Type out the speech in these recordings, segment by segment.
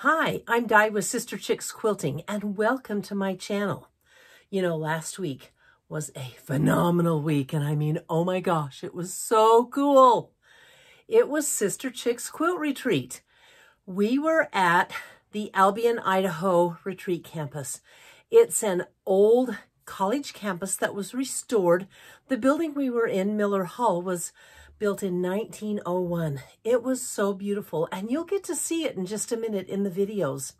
Hi, I'm Di with Sister Chicks Quilting, and welcome to my channel. You know, last week was a phenomenal week, and I mean, oh my gosh, it was so cool. It was Sister Chicks Quilt Retreat. We were at the Albion, Idaho Retreat Campus. It's an old college campus that was restored. The building we were in, Miller Hall, was built in 1901. It was so beautiful, and you'll get to see it in just a minute in the videos.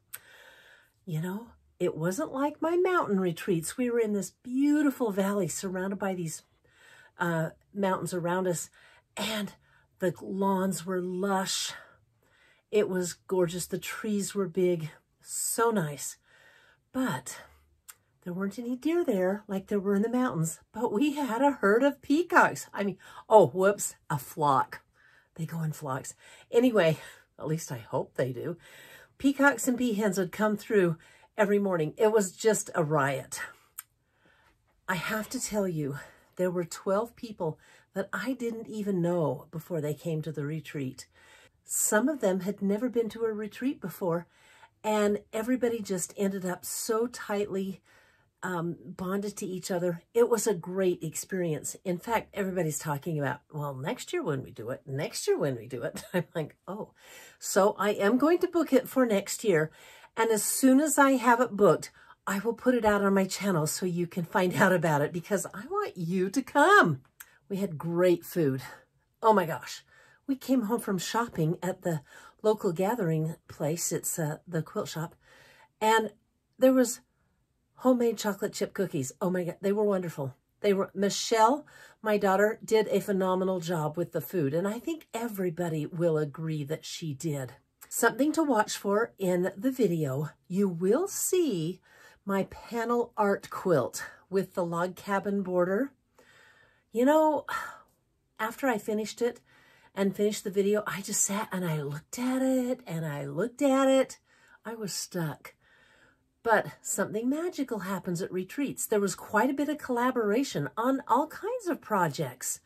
You know, it wasn't like my mountain retreats. We were in this beautiful valley surrounded by these mountains around us, and the lawns were lush. It was gorgeous. The trees were big, so nice. But there weren't any deer there like there were in the mountains, but we had a herd of peacocks. I mean, oh, whoops, a flock. They go in flocks. Anyway, at least I hope they do. Peacocks and peahens would come through every morning. It was just a riot. I have to tell you, there were 12 people that I didn't even know before they came to the retreat. Some of them had never been to a retreat before, and everybody just ended up so tightly bonded to each other. It was a great experience. In fact, everybody's talking about, well, next year when we do it, next year when we do it. I'm like, oh. So I am going to book it for next year. And as soon as I have it booked, I will put it out on my channel so you can find out about it, because I want you to come. We had great food. Oh my gosh. We came home from shopping at the local gathering place. It's the quilt shop. And there was homemade chocolate chip cookies. Oh my God, they were wonderful. Michelle, my daughter, did a phenomenal job with the food, and I think everybody will agree that she did. Something to watch for in the video, you will see my panel art quilt with the log cabin border. You know, after I finished it and finished the video, I just sat and I looked at it and I looked at it. I was stuck. But something magical happens at retreats. There was quite a bit of collaboration on all kinds of projects.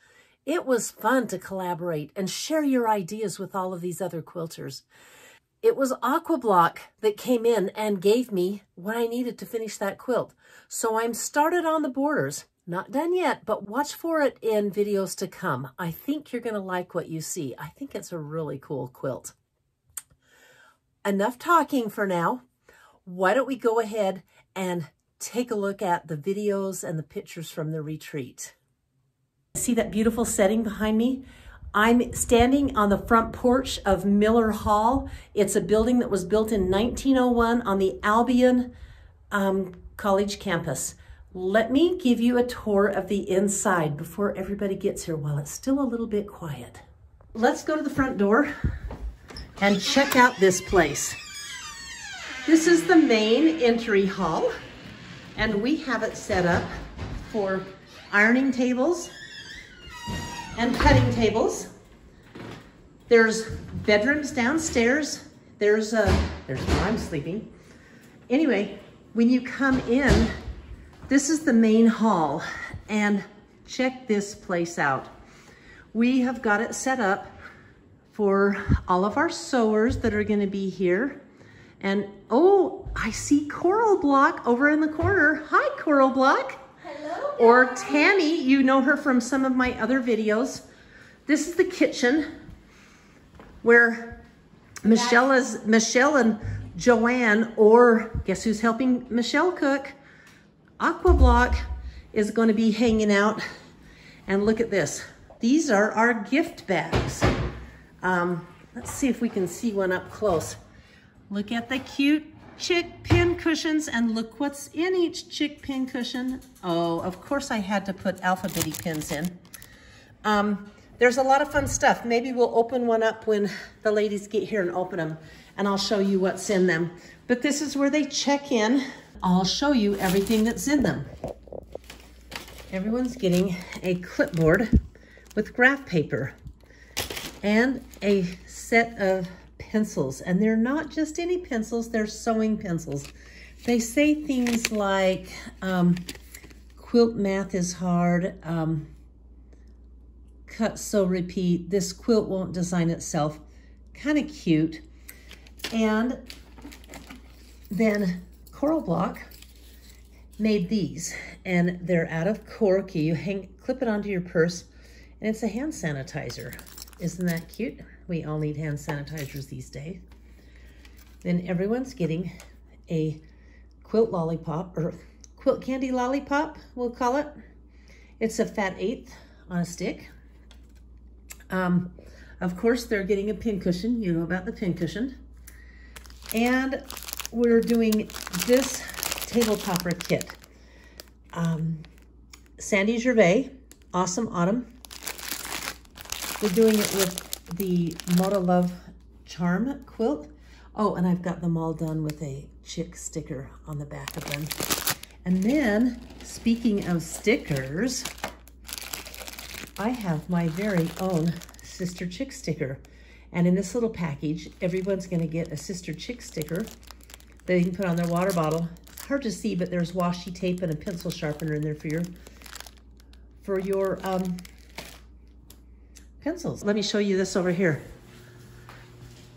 It was fun to collaborate and share your ideas with all of these other quilters. It was Aqua Block that came in and gave me what I needed to finish that quilt. So I'm started on the borders. Not done yet, but watch for it in videos to come. I think you're going to like what you see. I think it's a really cool quilt. Enough talking for now. Why don't we go ahead and take a look at the videos and the pictures from the retreat. See that beautiful setting behind me? I'm standing on the front porch of Miller Hall. It's a building that was built in 1901 on the Albion College campus. Let me give you a tour of the inside before everybody gets here while it's still a little bit quiet. Let's go to the front door and check out this place. This is the main entry hall, and we have it set up for ironing tables and cutting tables. There's bedrooms downstairs. There's where I'm sleeping. Anyway, when you come in, this is the main hall, and check this place out. We have got it set up for all of our sewers that are going to be here. And oh, I see Coral Block over in the corner. Hi, Coral Block. Hello. Or Tammy, you know her from some of my other videos. This is the kitchen where Michelle and Joanne, or guess who's helping Michelle cook? Aqua Block is going to be hanging out. And look at this. These are our gift bags. Let's see if we can see one up close. Look at the cute chick pin cushions, and look what's in each chick pin cushion. Oh, of course I had to put alphabety pins in. There's a lot of fun stuff. Maybe we'll open one up when the ladies get here and open them, and I'll show you what's in them. But this is where they check in. I'll show you everything that's in them. Everyone's getting a clipboard with graph paper and a set of pencils, and they're not just any pencils, they're sewing pencils. They say things like quilt math is hard, cut, sew, repeat, this quilt won't design itself. Kind of cute. And then Coral Block made these, and they're out of cork. You clip it onto your purse, and it's a hand sanitizer. Isn't that cute? We all need hand sanitizers these days. Then everyone's getting a quilt lollipop, or quilt candy lollipop, we'll call it. It's a fat 1/8 on a stick. Of course, they're getting a pincushion. You know about the pincushion. And we're doing this table topper kit. Sandy Gervais, Awesome Autumn. We're doing it with the Moda Love Charm quilt. Oh, and I've got them all done with a chick sticker on the back of them. And then, speaking of stickers, I have my very own Sister Chick sticker. And in this little package, everyone's gonna get a Sister Chick sticker that they can put on their water bottle. It's hard to see, but there's washi tape and a pencil sharpener in there for your pencils. Let me show you this over here.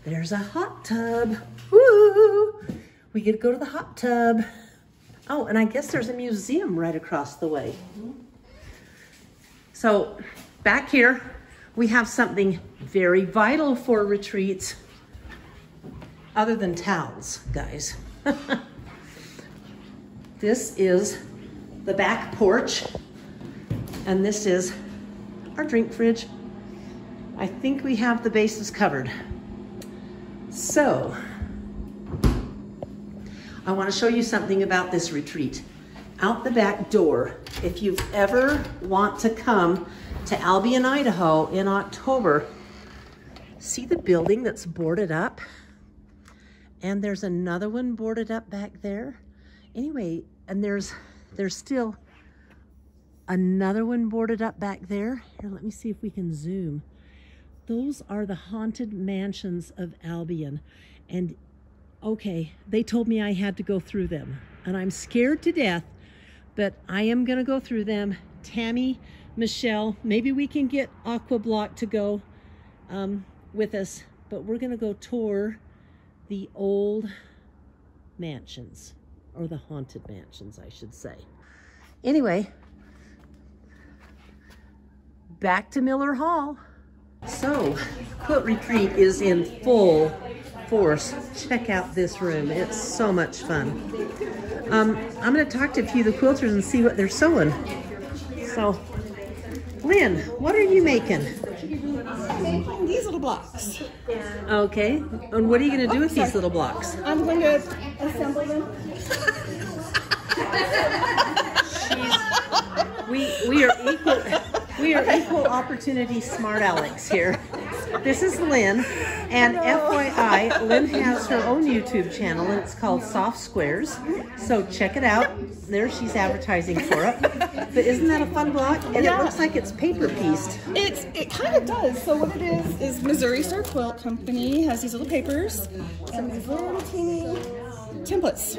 There's a hot tub. Woo! We get to go to the hot tub. Oh, and I guess there's a museum right across the way. So back here, we have something very vital for retreats, other than towels, guys. This is the back porch, and this is our drink fridge. I think we have the bases covered. So, I want to show you something about this retreat. Out the back door, if you ever want to come to Albion, Idaho in October, see the building that's boarded up? And there's another one boarded up back there. Anyway, and there's still another one boarded up back there. Here, let me see if we can zoom. Those are the haunted mansions of Albion. And okay, they told me I had to go through them. And I'm scared to death, but I am gonna go through them. Tammy, Michelle, maybe we can get Aqua Block to go with us, but we're gonna go tour the old mansions, or the haunted mansions, I should say. Anyway, back to Miller Hall. So, Quilt Retreat is in full force. Check out this room. It's so much fun. I'm going to talk to a few of the quilters and see what they're sewing. So, Lynn, what are you making? I'm making these little blocks. Okay. And what are you going to do with these little blocks? I'm going to assemble them. We are equal opportunity smart Alex here. This is Lynn, and FYI, Lynn has her own YouTube channel, and it's called Soft Squares. So check it out. There, she's advertising for it. But isn't that a fun block? And it looks like it's paper pieced. It kind of does. So what it is Missouri Star Quilt Company has these little papers, some of these little teeny templates.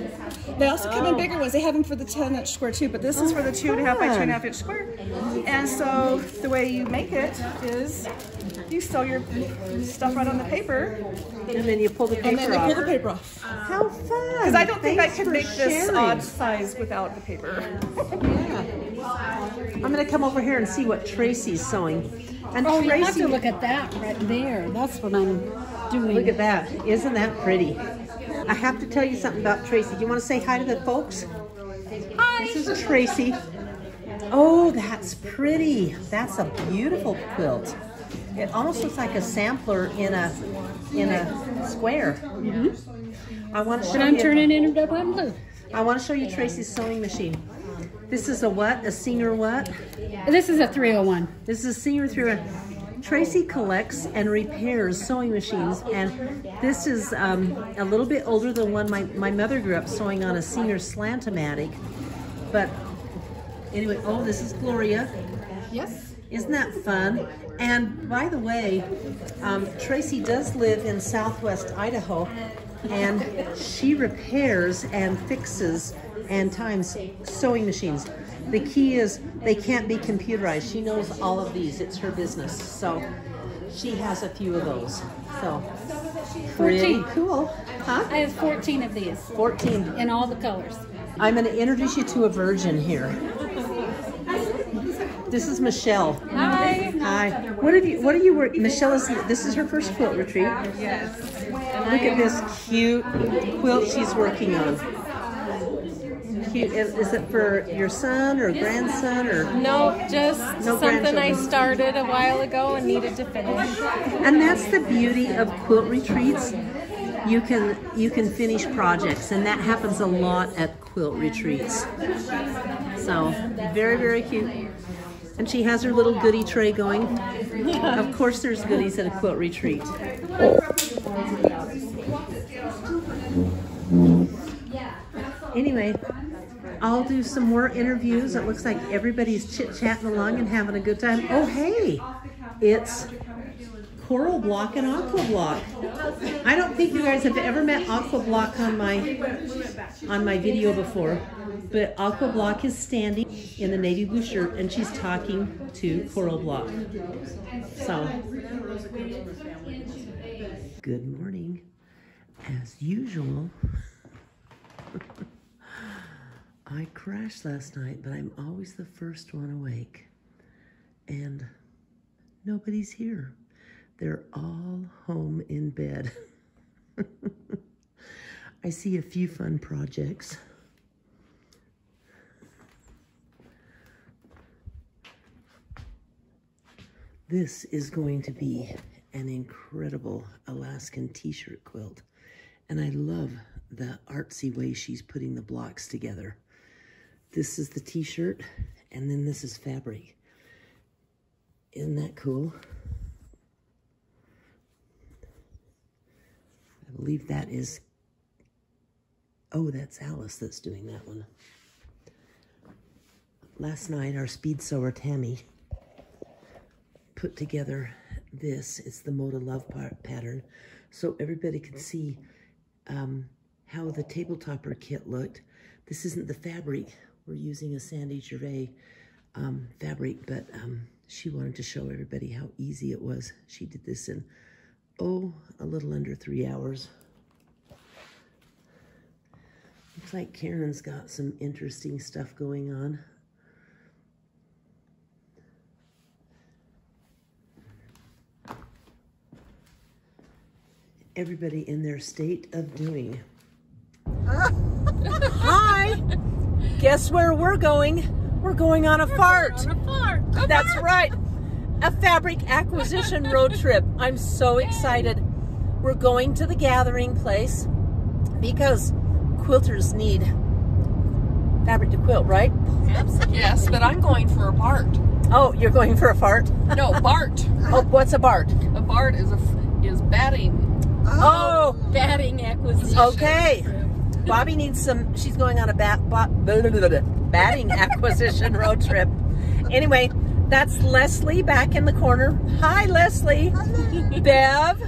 They also come in bigger ones. They have them for the 10-inch square too, but this is for the 2.5 by 2.5-inch square. And so the way you make it is you sew your stuff right on the paper, and then you pull the paper off. And then you pull the paper off. How fun! Because I don't think I could make this odd size without the paper. Yeah. I'm going to come over here and see what Tracy's sewing. And Oh, Tracy, you have to look at that right there. That's what I'm doing. look at that. Isn't that pretty? I have to tell you something about Tracy. Do you want to say hi to the folks? Hi. This is Tracy. Oh, that's pretty. That's a beautiful quilt. It almost looks like a sampler in a square. I want to show And I'm you. turning it into red and blue. I want to show you Tracy's sewing machine. This is a what? A Singer what? This is a 301. This is a Singer 301. Tracy collects and repairs sewing machines, and this is a little bit older than one my mother grew up sewing on, a Singer Slant-O-Matic. But anyway, oh, this is Gloria. Yes. Isn't that fun? And by the way, Tracy does live in Southwest Idaho, and she repairs and fixes and times sewing machines. The key is they can't be computerized. She knows all of these. It's her business. So she has a few of those. So 14. pretty cool. Huh? I have 14 of these. 14. In all the colors. I'm going to introduce you to a virgin here. This is Michelle. Hi. Hi. What are you working? Michelle this is her first quilt retreat. Yes. Look at this cute quilt she's working on. Cute. Is it for your son or grandson or? No, just No something I grandchildren. started a while ago and needed to finish. And that's the beauty of quilt retreats. You can finish projects, and that happens a lot at quilt retreats. So very, very cute. And she has her little goodie tray going. Of course there's goodies at a quilt retreat. Anyway, I'll do some more interviews. It looks like everybody's chit-chatting along and having a good time. Oh, hey, it's Coral Block and Aqua Block. I don't think you guys have ever met Aqua Block on my video before, but Aqua Block is standing in the navy blue shirt and she's talking to Coral Block. So, good morning. As usual, I crashed last night, but I'm always the first one awake. And nobody's here. They're all home in bed. I see a few fun projects. This is going to be an incredible Alaskan t-shirt quilt. And I love the artsy way she's putting the blocks together. This is the t-shirt, and then this is fabric. Isn't that cool? I believe that is, oh, that's Alice that's doing that one. Last night, our speed sewer Tammy put together this. It's the Moda Love pattern, so everybody could see how the table topper kit looked. This isn't the fabric. We're using a Sandy Gervais fabric, but she wanted to show everybody how easy it was. She did this in, oh, a little under 3 hours. Looks like Karen's got some interesting stuff going on. Everybody in their state of doing. Hi! Guess where we're going? We're going on a fart. That's right. A fabric acquisition road trip. I'm so excited. We're going to the gathering place because quilters need fabric to quilt, right? Yes, but I'm going for a BART. Oh, you're going for a fart? No, BART. Oh, what's a BART? A BART is batting. Oh, Batting acquisition. okay. Bobby needs some, she's going on a batting acquisition road trip. Anyway, that's Leslie back in the corner. Hi, Leslie. Hello. Bev.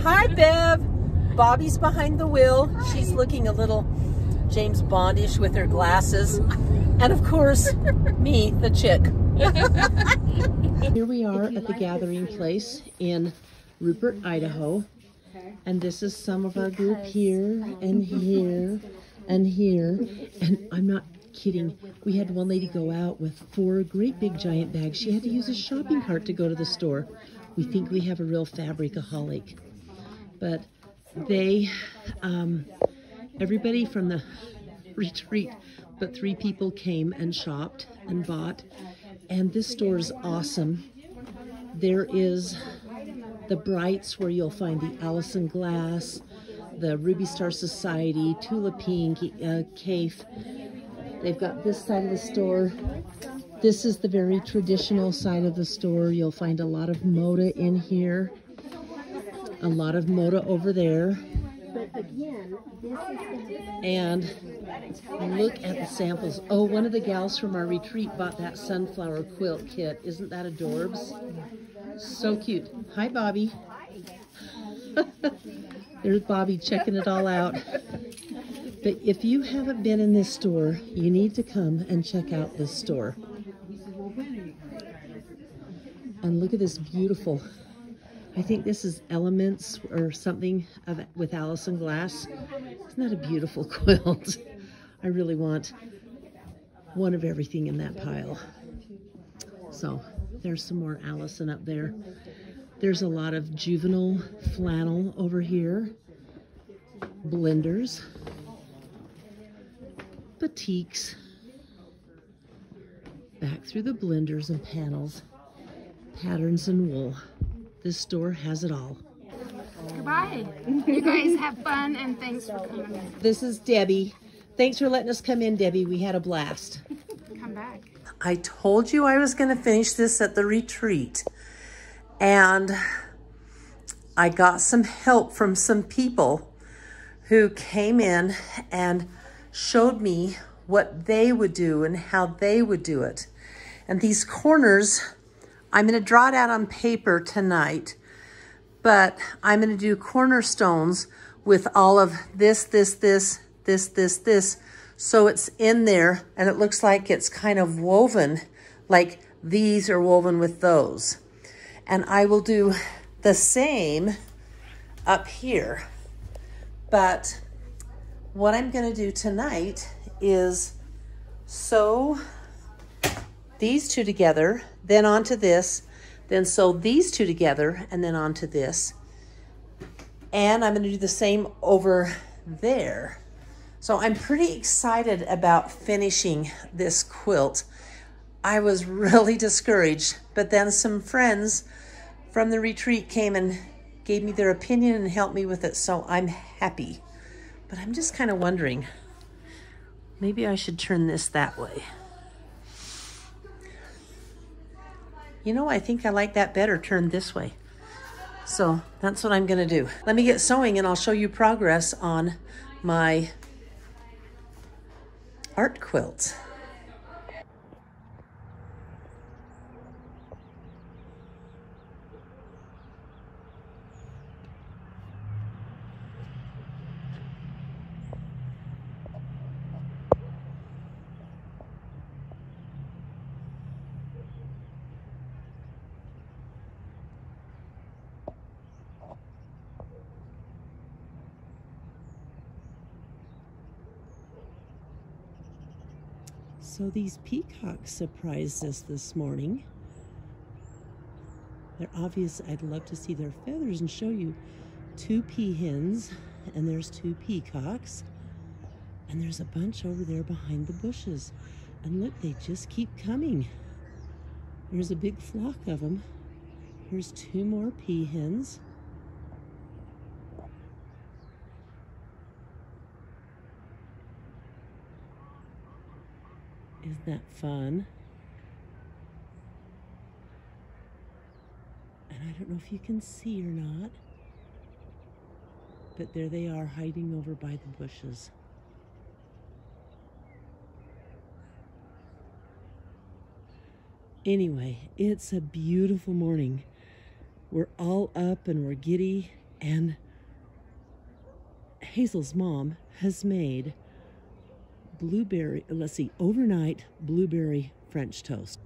Hi, Bev. Bobby's behind the wheel. She's looking a little James Bondish with her glasses. And of course, me, the chick. Here we are at the gathering place in Rupert, Idaho. And this is some of our group here and here and here. And I'm not kidding. We had one lady go out with 4 great big giant bags. She had to use a shopping cart to go to the store. We think we have a real fabricaholic. But they, everybody from the retreat, but 3 people came and shopped and bought. And this store is awesome. There is the Brights, where you'll find the Allison Glass, the Ruby Star Society, Tula Pink, Cafe. They've got this side of the store. This is the very traditional side of the store. You'll find a lot of Moda in here, a lot of Moda over there. And look at the samples. Oh, one of the gals from our retreat bought that sunflower quilt kit. Isn't that adorbs? So cute. Hi, Bobby. There's Bobby checking it all out. But if you haven't been in this store, you need to come and check out this store. And look at this beautiful I think this is Elements or something with Allison Glass. Isn't that a beautiful quilt? I really want one of everything in that pile. So there's some more Allison up there. There's a lot of juvenile flannel over here. Blenders. Batiks. Back through the blenders and panels. Patterns and wool. This store has it all. Goodbye. You guys have fun and thanks for coming. This is Debbie. Thanks for letting us come in, Debbie. We had a blast. Come back. I told you I was going to finish this at the retreat. And I got some help from some people who came in and showed me what they would do and how they would do it. And these corners, I'm going to draw it out on paper tonight, but I'm going to do cornerstones with all of this, so it's in there and it looks like it's kind of woven, like these are woven with those. And I will do the same up here. But what I'm going to do tonight is sew these two together, then onto this, then sew these two together, and then onto this. And I'm going to do the same over there. So I'm pretty excited about finishing this quilt. I was really discouraged, but then some friends from the retreat came and gave me their opinion and helped me with it, so I'm happy. But I'm just kind of wondering, maybe I should turn this that way. You know, I think I like that better turned this way. So that's what I'm gonna do. Let me get sewing and I'll show you progress on my art quilt. So these peacocks surprised us this morning. They're obvious. I'd love to see their feathers and show you 2 peahens, and there's 2 peacocks, and there's a bunch over there behind the bushes. And look, they just keep coming. There's a big flock of them. Here's 2 more peahens. Isn't that fun? And I don't know if you can see or not, but there they are hiding over by the bushes. Anyway, it's a beautiful morning. We're all up and we're giddy, and Hazel's mom has made overnight blueberry French toast.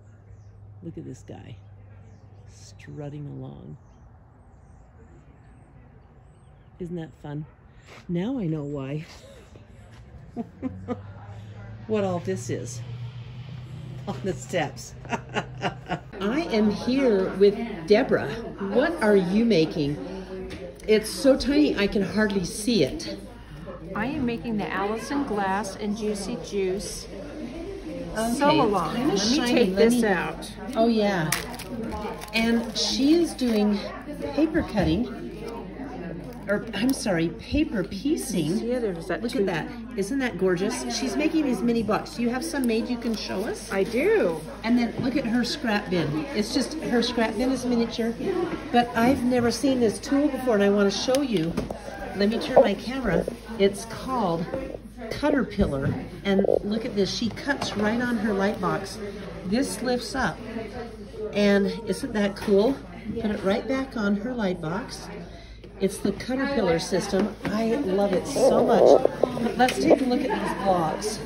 Look at this guy strutting along. Isn't that fun? Now I know why. What all this is on the steps. I am here with Deborah. What are you making? It's so tiny I can hardly see it. I am making the Allison Glass and Juicy Juice Okay, sew along. Let me take this out. Oh yeah. And she is doing paper cutting, or I'm sorry, paper piecing. Yeah, there's that. Look at that. Isn't that gorgeous? She's making these mini blocks. Do you have some made you can show us? I do. And then look at her scrap bin. It's just, her scrap bin is miniature, but I've never seen this tool before and I want to show you. Let me turn my camera. It's called Caterpillar, and look at this. She cuts right on her light box. This lifts up, and isn't that cool? Put it right back on her light box. It's the Caterpillar system. I love it so much. But let's take a look at these blocks.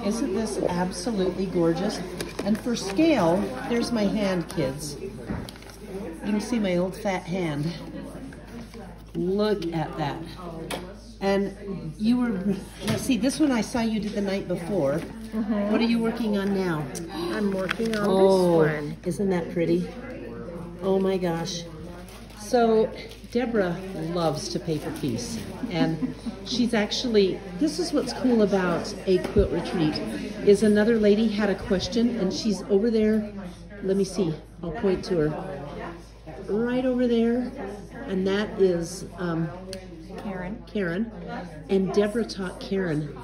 Isn't this absolutely gorgeous? And for scale, there's my hand, kids. You can see my old fat hand. Look at that. And you were, let's see, this one I saw you did the night before. What are you working on now? I'm working on this one. Isn't that pretty? Oh my gosh. So Deborah loves to paper piece, and she's actually, this is what's cool about a quilt retreat, is another lady had a question, and she's over there. Let me see, I'll point to her. Right over there, and that is Karen. And Deborah taught Karen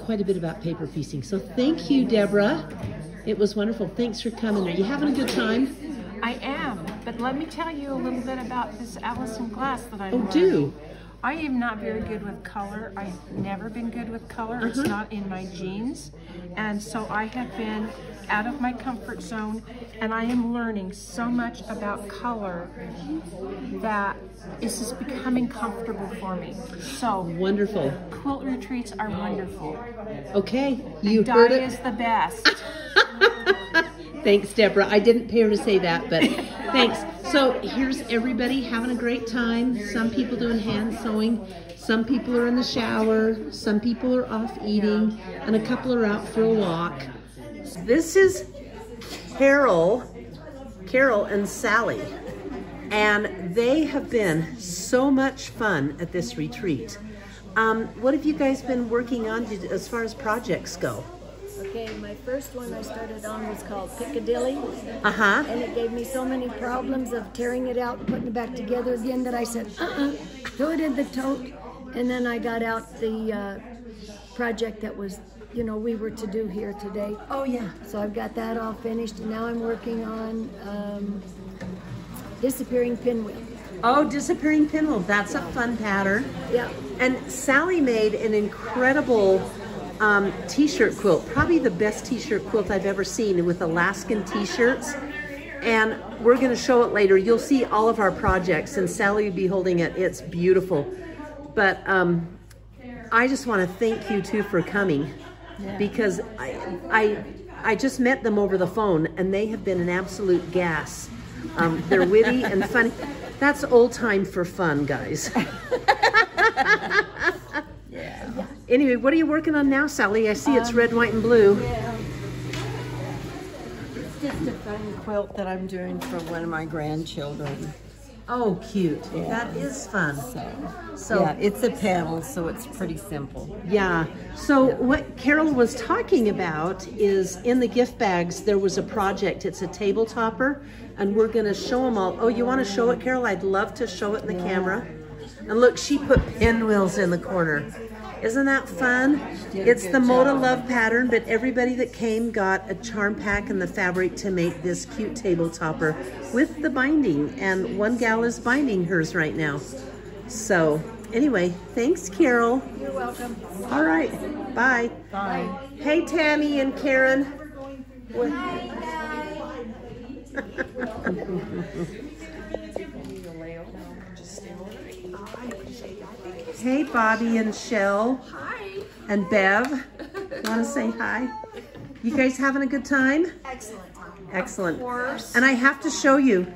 quite a bit about paper piecing. So thank you, Deborah. It was wonderful. Thanks for coming. Are you having a good time? I am, but let me tell you a little bit about this Allison glass that I'm Oh, do. I am not very good with color. I've never been good with color. It's not in my genes. And so I have been out of my comfort zone, and I am learning so much about color that it's just becoming comfortable for me. So Wonderful. quilt retreats are wonderful. Okay, you Dye heard it. is the best. Thanks, Deborah. I didn't pay her to say that, but thanks. So here's everybody having a great time. Some people doing hand sewing. Some people are in the shower. Some people are off eating. And a couple are out for a walk. This is Carol and Sally. And they have been so much fun at this retreat. What have you guys been working on as far as projects go? Okay, my first one I started on was called Piccadilly. Uh-huh. And it gave me so many problems of tearing it out and putting it back together again that I said, throw it in the tote. And then I got out the project that was, you know, we were to do here today. Oh, yeah. So I've got that all finished, and now I'm working on disappearing pinwheel. Oh, disappearing pinwheel. That's a fun pattern. Yeah. And Sally made an incredible t-shirt quilt, probably the best t-shirt quilt I've ever seen, with Alaskan t-shirts. And we're going to show it later. You'll see all of our projects, and Sally will be holding it. It's beautiful. But I just want to thank you two for coming, because I just met them over the phone, and they have been an absolute gas. They're witty and funny. That's old time for fun, guys. Anyway, what are you working on now, Sally? I see it's red, white, and blue. Yeah. It's just a fun quilt that I'm doing for one of my grandchildren. Oh, cute. Yeah. That is fun. So yeah, it's a panel, so it's pretty simple. Yeah. So what Carol was talking about is in the gift bags, there was a project. It's a table topper, and we're going to show them all. Oh, you want to show it, Carol? I'd love to show it in the camera. And look, she put pinwheels in the corner. Isn't that fun? It's the Moda Love pattern, but everybody that came got a charm pack and the fabric to make this cute table topper with the binding. And one gal is binding hers right now. So anyway, thanks, Carol. You're welcome. All right, bye. Bye. Hey, Tammy and Karen. Hey, Bobby and Shell. Hi. And Bev. Want to say hi? You guys having a good time? Excellent. Excellent. Of course. And I have to show you,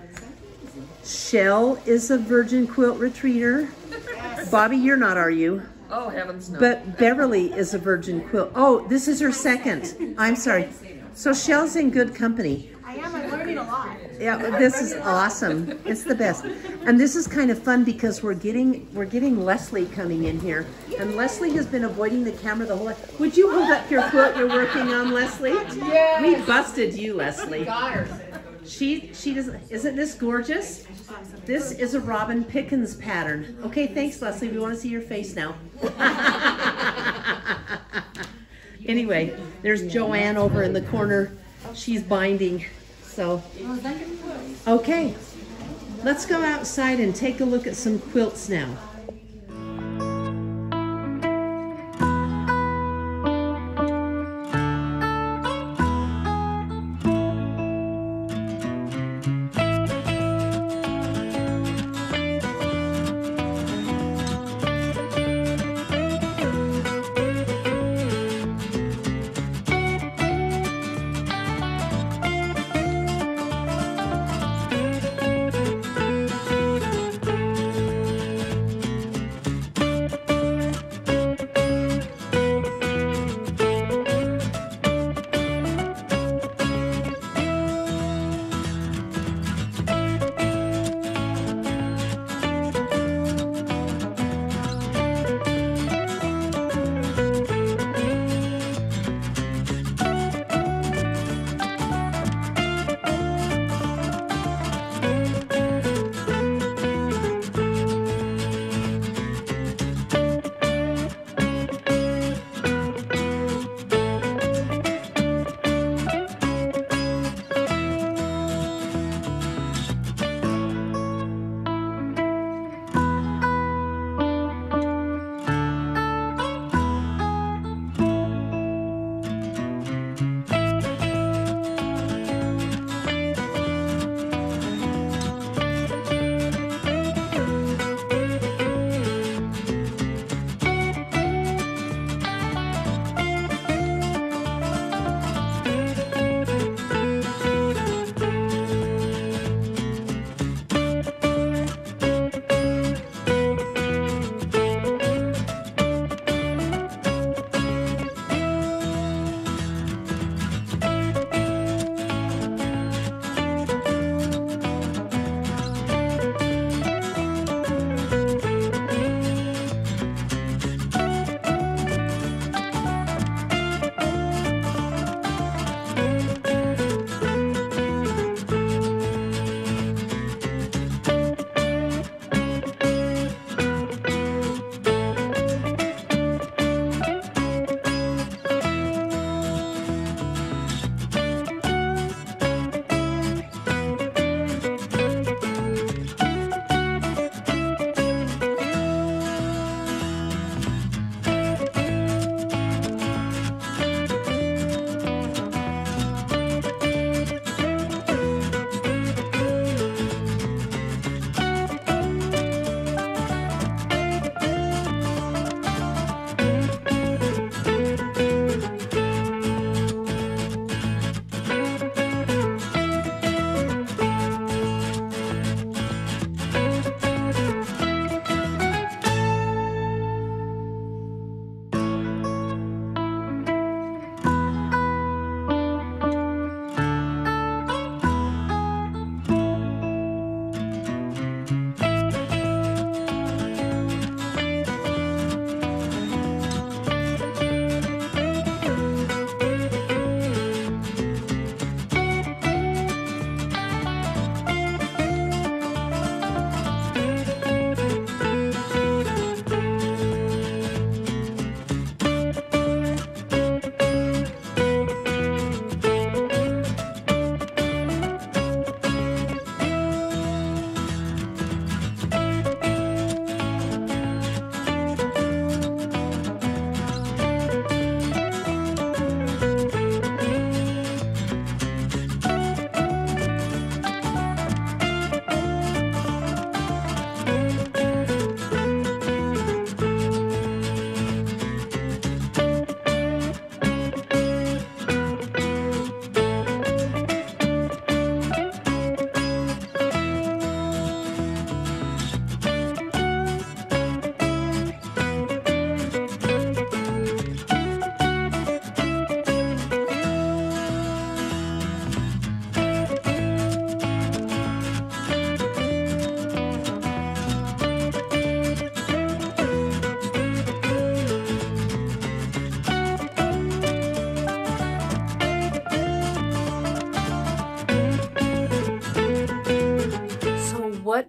Shell is a Virgin Quilt Retreater. Bobby, you're not, are you? Oh, heavens no. But Beverly is a Virgin Quilt. Oh, this is her second. I'm sorry. So Shell's in good company. I am. I'm learning a lot. Yeah, this is awesome. It's the best. And this is kind of fun because we're getting Leslie coming in here. And Leslie has been avoiding the camera the whole time. Would you hold up your quilt you're working on, Leslie? Yes. We busted you, Leslie. Got her. She doesn't, isn't this gorgeous? This is a Robin Pickens pattern. Okay, thanks, Leslie. We want to see your face now. Anyway, there's Joanne over in the corner. She's binding. So, okay, let's go outside and take a look at some quilts now.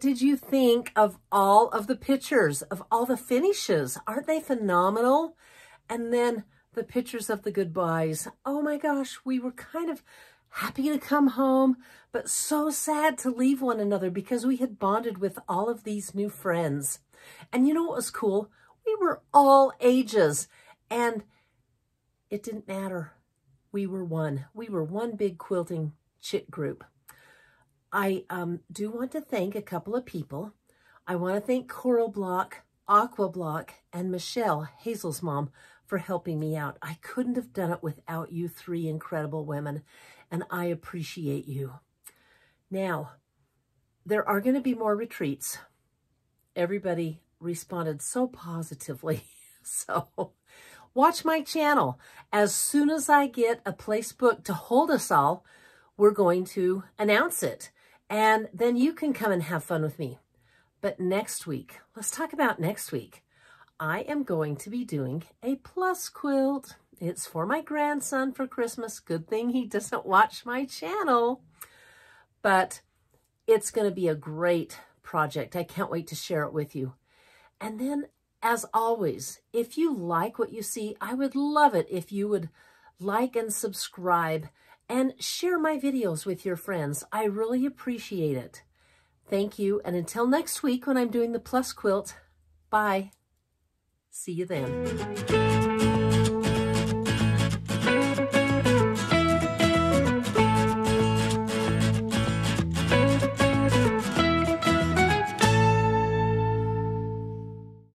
did you think of all of the pictures, of all the finishes? Aren't they phenomenal? And then the pictures of the goodbyes. Oh my gosh, we were kind of happy to come home, but so sad to leave one another because we had bonded with all of these new friends. And you know what was cool? We were all ages, and it didn't matter. We were one. We were one big quilting chick group. I do want to thank a couple of people. I want to thank Coral Block, Aqua Block, and Michelle, Hazel's mom, for helping me out. I couldn't have done it without you three incredible women, and I appreciate you. Now, there are going to be more retreats. Everybody responded so positively. So watch my channel. As soon as I get a place booked to hold us all, we're going to announce it. And then you can come and have fun with me. But next week, let's talk about next week. I am going to be doing a plus quilt. It's for my grandson for Christmas. Good thing he doesn't watch my channel. But it's going to be a great project. I can't wait to share it with you. And then, as always, if you like what you see, I would love it if you would like and subscribe and share my videos with your friends. I really appreciate it. Thank you. And until next week when I'm doing the plus quilt, bye. See you then.